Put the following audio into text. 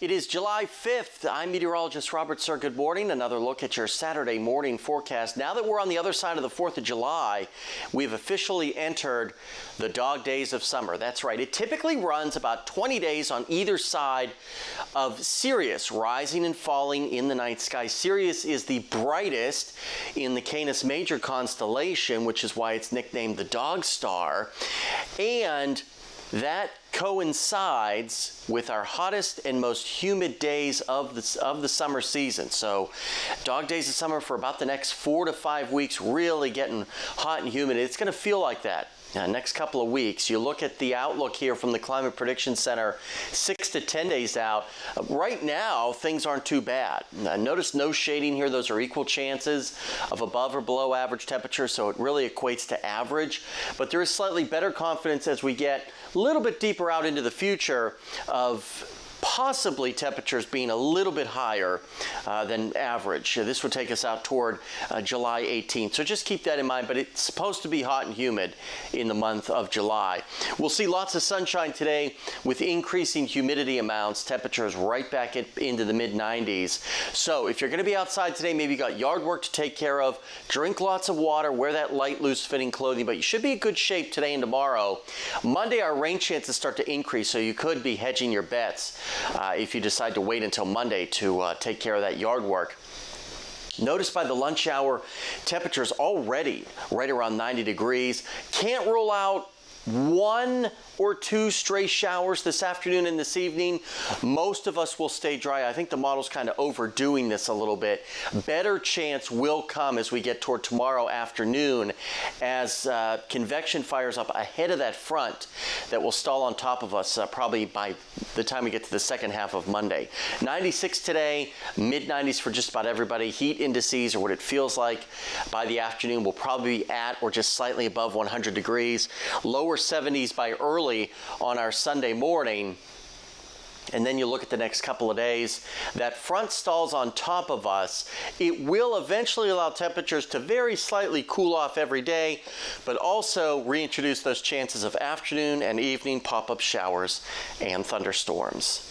It is July 5th. I'm meteorologist Robert Suhr. Good morning. Another look at your Saturday morning forecast. Now that we're on the other side of the 4th of July, we've officially entered the dog days of summer. That's right. It typically runs about 20 days on either side of Sirius, rising and falling in the night sky. Sirius is the brightest in the Canis Major constellation, which is why it's nicknamed the Dog Star. And that coincides with our hottest and most humid days of the summer season. So dog days of summer for about the next 4 to 5 weeks, really getting hot and humid. It's going to feel like that. Next couple of weeks. You look at the outlook here from the Climate Prediction Center 6 to 10 days out. Right now, things aren't too bad. Notice no shading here. Those are equal chances of above or below average temperature, so it really equates to average. But there is slightly better confidence as we get a little bit deeper out into the future of possibly temperatures being a little bit higher than average. This would take us out toward July 18th. So just keep that in mind, but it's supposed to be hot and humid in the month of July. We'll see lots of sunshine today with increasing humidity amounts, temperatures right back into the mid-90s. So if you're going to be outside today, maybe you got yard work to take care of, drink lots of water, wear that light, loose-fitting clothing, but you should be in good shape today and tomorrow. Monday, our rain chances start to increase, so you could be hedging your bets if you decide to wait until Monday to take care of that yard work. Notice by the lunch hour, temperatures already right around 90 degrees. Can't rule out 1 or 2 stray showers this afternoon and this evening. Most of us will stay dry. I think the model's kind of overdoing this a little bit. Better chance will come as we get toward tomorrow afternoon as convection fires up ahead of that front that will stall on top of us probably by the time we get to the second half of Monday. 96 today, mid-90s for just about everybody. Heat indices, or what it feels like by the afternoon, will probably be at or just slightly above 100 degrees. Lower 70s by early on our Sunday morning. And then you look at the next couple of days, that front stalls on top of us. It will eventually allow temperatures to very slightly cool off every day, but also reintroduce those chances of afternoon and evening pop-up showers and thunderstorms.